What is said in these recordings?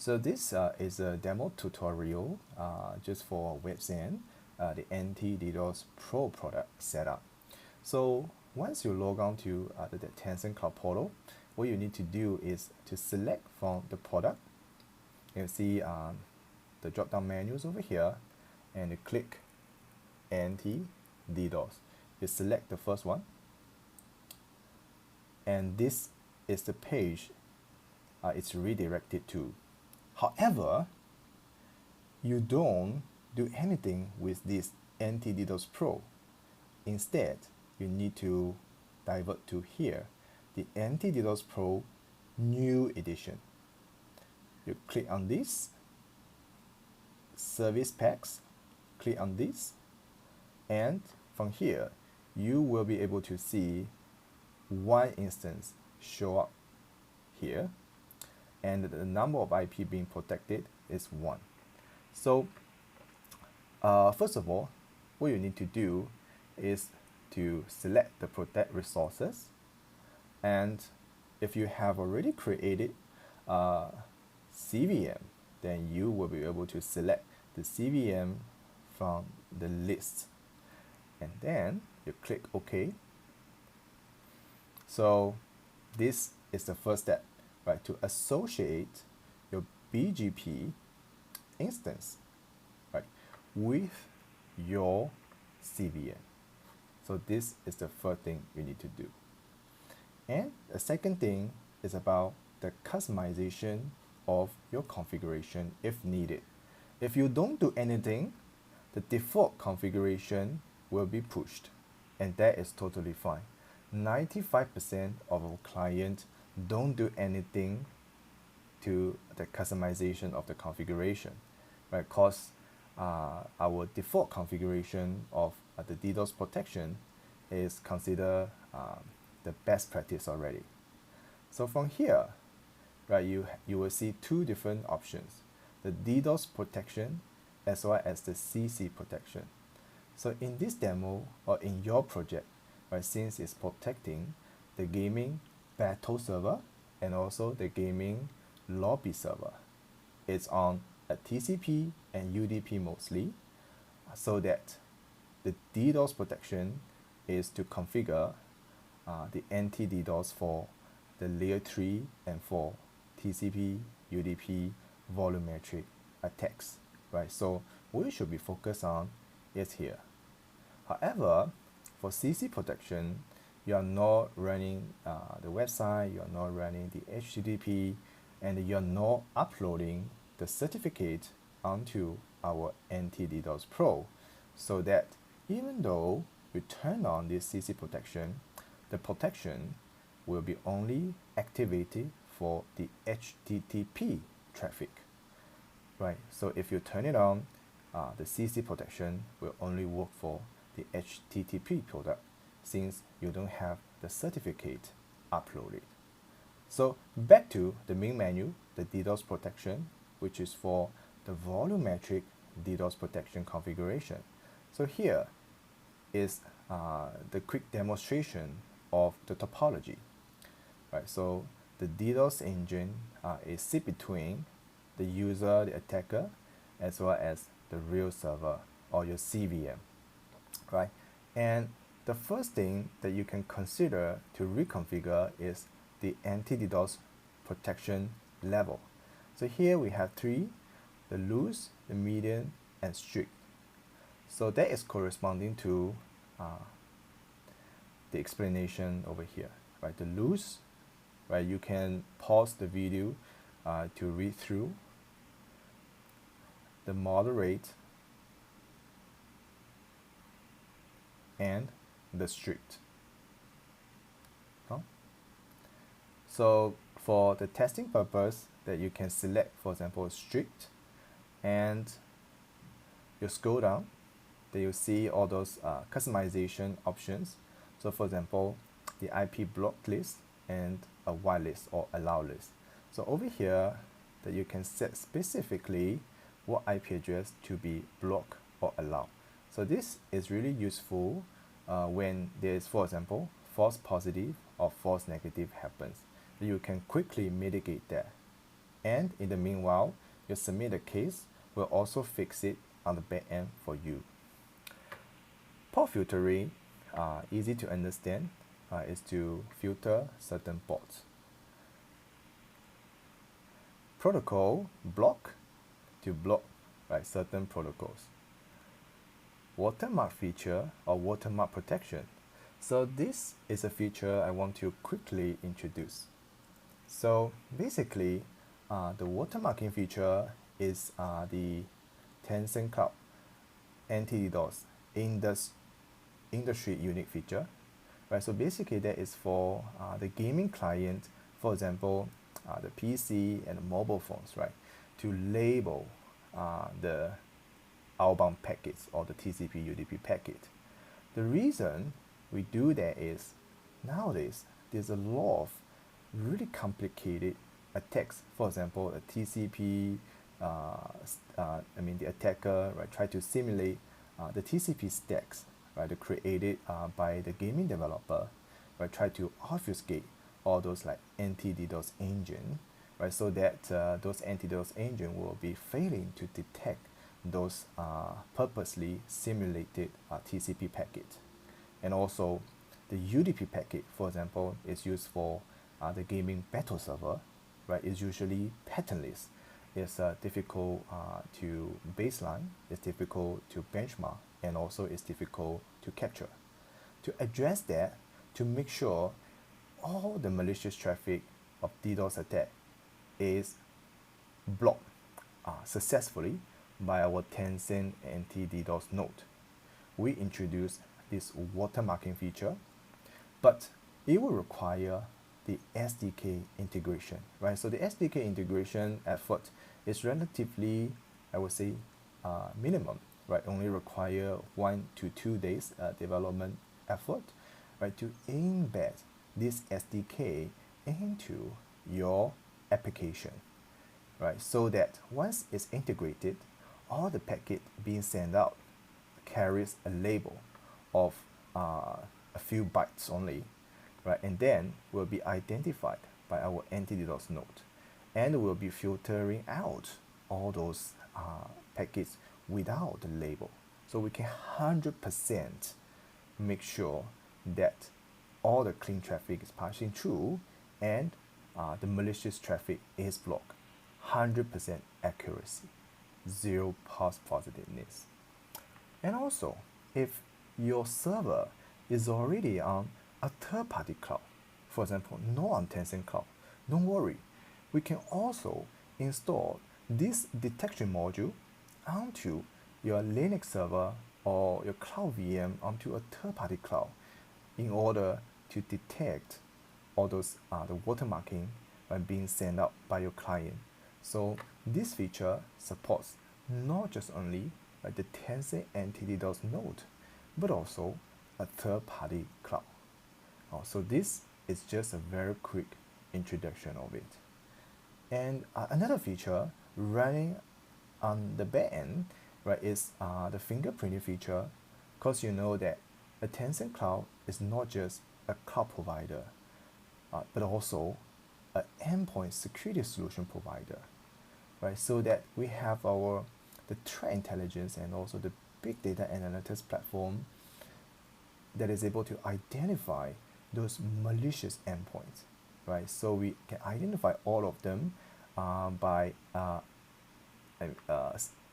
So this is a demo tutorial just for WebZen, the anti-DDoS Pro product setup. So once you log on to the Tencent Cloud Portal, what you need to do is to select from the product. You see the drop-down menus over here, and you click anti-DDoS. You select the first one, and this is the page it's redirected to. However, you don't do anything with this anti-DDoS Pro. Instead, you need to divert to here, the anti-DDoS Pro New Edition. You click on this, Service Packs, click on this, and from here, you will be able to see one instance show up here, and the number of IP being protected is 1. So first of all, what you need to do is to select the protect resources, and if you have already created CVM, then you will be able to select the CVM from the list, and then you click OK. So this is the first step, right, to associate your BGP instance, right, with your CVM. So this is the first thing you need to do. And the second thing is about the customization of your configuration if needed. If you don't do anything, the default configuration will be pushed, and that is totally fine. 95% of our clients don't do anything to the customization of the configuration, right? Because our default configuration of the DDoS protection is considered the best practice already. So from here, right, you will see two different options: the DDoS protection as well as the CC protection. So in this demo, or in your project, right, since it's protecting the gaming battle server and also the gaming lobby server, it's on a TCP and UDP mostly, so that the DDoS protection is to configure the anti-DDoS for the layer 3 and 4 TCP, UDP, volumetric attacks, right? So what you should be focused on is here. However, for CC protection, you are not running the website, you are not running the HTTP, and you are not uploading the certificate onto our anti-DDoS Pro, so that even though you turn on this CC protection, the protection will be only activated for the HTTP traffic, right? So if you turn it on, the CC protection will only work for the HTTP product, since you don't have the certificate uploaded. So back to the main menu, the DDoS protection, which is for the volumetric DDoS protection configuration. So here is the quick demonstration of the topology, right? So the DDoS engine is sit between the user, the attacker, as well as the real server, or your CVM, right? And the first thing that you can consider to reconfigure is the anti-DDoS protection level. So here we have 3: the loose, the medium, and strict. So that is corresponding to the explanation over here, right? The loose, right, you can pause the video to read through. The moderate, and the strict. So for the testing purpose, that you can select, for example, strict, and you scroll down, then you see all those customization options. So for example, the IP block list and a whitelist or allow list. So over here, that you can set specifically what IP address to be block or allow. So this is really useful when there is, for example, false positive or false negative happens. You can quickly mitigate that. And in the meanwhile, your submit the case will also fix it on the back end for you. Port filtering, easy to understand, is to filter certain ports. Protocol block, to block certain protocols. Watermark feature or watermark protection. So this is a feature I want to quickly introduce. So basically, the watermarking feature is the Tencent Cloud anti-DDoS industry unique feature, right? So basically that is for the gaming client, for example, the PC and the mobile phones, right? To label the outbound packets or the TCP UDP packet. The reason we do that is nowadays there's a lot of really complicated attacks. For example, a TCP, the attacker try to simulate the TCP stacks, created by the gaming developer, try to obfuscate all those anti-DDoS engine, so that those anti-DDoS engine will be failing to detect those purposely simulated TCP packet. And also the UDP packet, for example, is used for the gaming battle server, is usually patternless. It's difficult to baseline, it's difficult to benchmark, and also it's difficult to capture. To address that, to make sure all the malicious traffic of DDoS attack is blocked successfully by our Tencent anti-DDoS node, we introduce this watermarking feature, but it will require the SDK integration, So the SDK integration effort is relatively, I would say, minimum, Only require 1 to 2 days development effort, to embed this SDK into your application, So that once it's integrated, all the packet being sent out carries a label of a few bytes only, and then will be identified by our anti-DDoS node, and will be filtering out all those packets without the label. So we can 100% make sure that all the clean traffic is passing through and the malicious traffic is blocked. 100% accuracy, zero false positiveness. And also, if your server is already on a third-party cloud, for example, not on Tencent Cloud, don't worry. We can also install this detection module onto your Linux server or your cloud VM onto a third-party cloud in order to detect all those the watermarking being sent out by your client. So this feature supports not just only the Tencent anti-DDoS node, but also a third-party cloud. So this is just a very quick introduction of it. And another feature running on the back end, is the fingerprinting feature, because you know that a Tencent Cloud is not just a cloud provider, but also an endpoint security solution provider, So that we have the threat intelligence and also the big data analytics platform that is able to identify those malicious endpoints, So we can identify all of them by,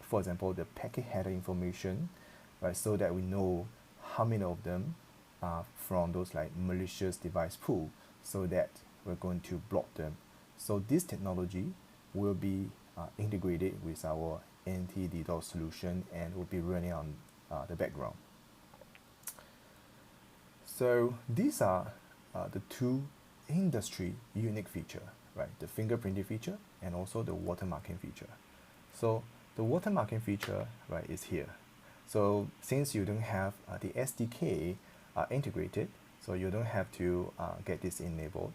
for example, the packet header information, So that we know how many of them are from those malicious device pool, so that we're going to block them. So this technology will be integrated with our anti-DDoS solution and will be running on the background. So these are the two industry unique feature, The fingerprinting feature and also the watermarking feature. So the watermarking feature, is here. So since you don't have the SDK integrated, so you don't have to get this enabled.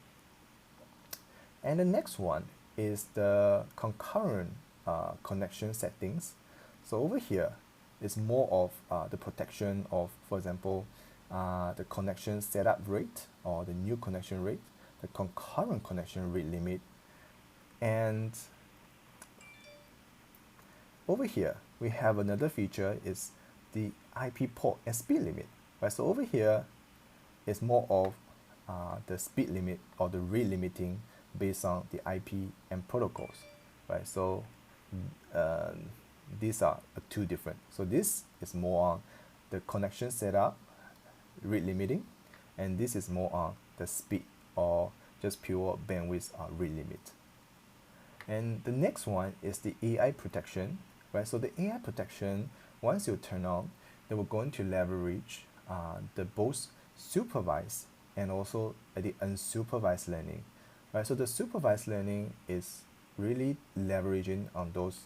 And the next one is the concurrent connection settings. So over here is more of the protection of, for example, the connection setup rate or the new connection rate, the concurrent connection rate limit, and over here, we have another feature is the IP port and speed limit, right? So over here, it's more of the speed limit or the rate limiting based on the IP and protocols, right? So uh, these are two different. So this is more on the connection setup, rate limiting, and this is more on the speed or just pure bandwidth rate limit. And the next one is the AI protection, right? So the AI protection, once you turn on, then we're going to leverage the both supervised and also the unsupervised learning, right? So the supervised learning is really leveraging on those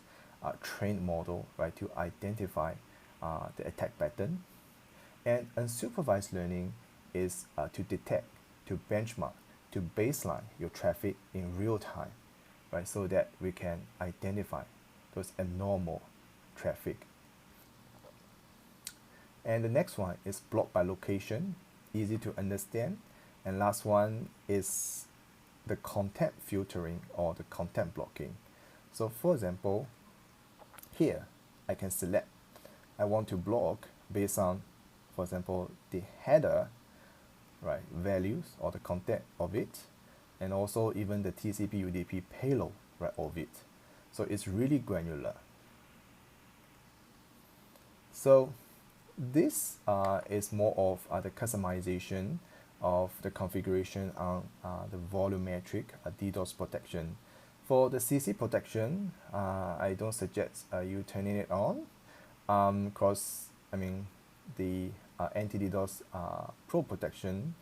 trained model, right, to identify the attack pattern. And unsupervised learning is to detect, to benchmark, to baseline your traffic in real time, right, so that we can identify those abnormal traffic. And the next one is block by location, easy to understand. And last one is the content filtering or the content blocking. So for example, here I can select I want to block based on, for example, the header, right, values or the content of it, and also even the TCP UDP payload, right, of it. So it's really granular. So this is more of the customization of the configuration on the volumetric DDoS protection. For the CC protection, I don't suggest you turning it on, because I mean the anti-DDoS Pro protection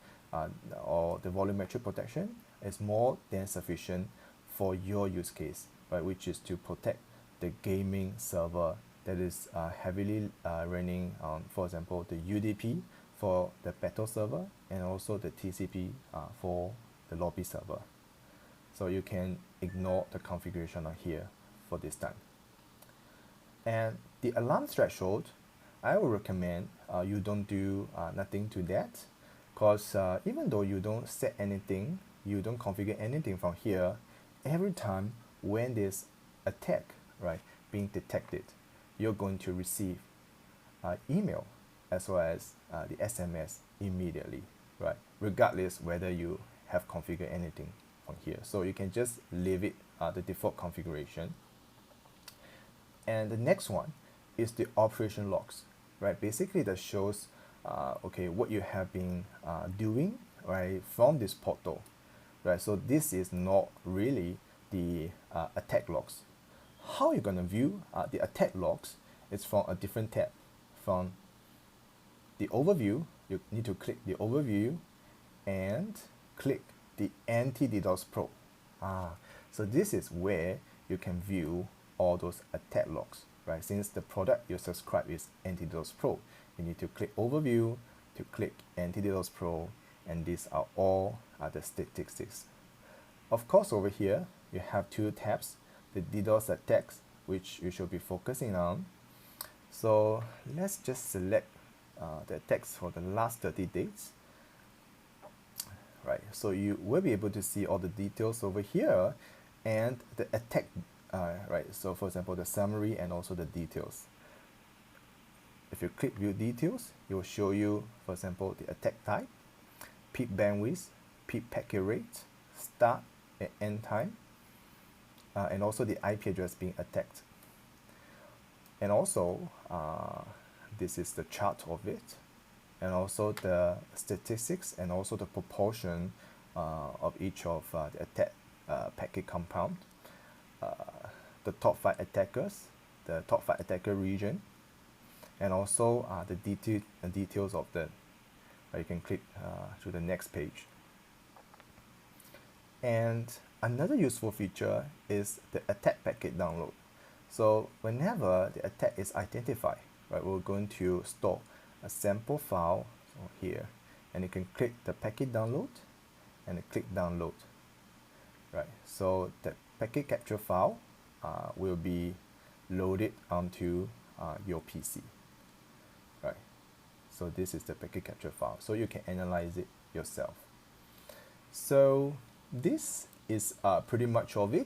or the volumetric protection is more than sufficient for your use case, right, which is to protect the gaming server that is heavily running on, for example, the UDP for the battle server and also the TCP for the lobby server. So you can ignore the configuration on here for this time. And the alarm threshold, I will recommend you don't do nothing to that, because even though you don't set anything, you don't configure anything from here, every time when there's attack, right, being detected, you're going to receive email as well as the SMS immediately, right, regardless whether you have configured anything from here. So you can just leave it the default configuration. And the next one is the operation logs, right? Basically that shows okay, what you have been doing, right, from this portal, right? So this is not really the attack logs. How you're gonna view the attack logs is from a different tab. From the overview, you need to click the overview and click the anti-DDoS Pro. So this is where you can view all those attack logs, right? Since the product you subscribe is anti-DDoS Pro, you need to click overview, to click anti-DDoS Pro, and these are all the statistics. Of course, over here you have two tabs, the DDoS attacks, which you should be focusing on. So let's just select the attacks for the last 30 days. Right, so you will be able to see all the details over here and the attack, right, so for example the summary and also the details. If you click view details, it will show you, for example, the attack type, peak bandwidth, peak packet rate, start and end time, and also the IP address being attacked. And also this is the chart of it, and also the statistics and also the proportion of each of the attack packet compound, the top 5 attackers, the top 5 attacker region, and also the details of them. You can click to the next page. And another useful feature is the attack packet download. So whenever the attack is identified, right, we're going to store a sample file here, and you can click the packet download and click download, right? So the packet capture file will be loaded onto your PC, right? So this is the packet capture file, so you can analyze it yourself. So this is pretty much of it.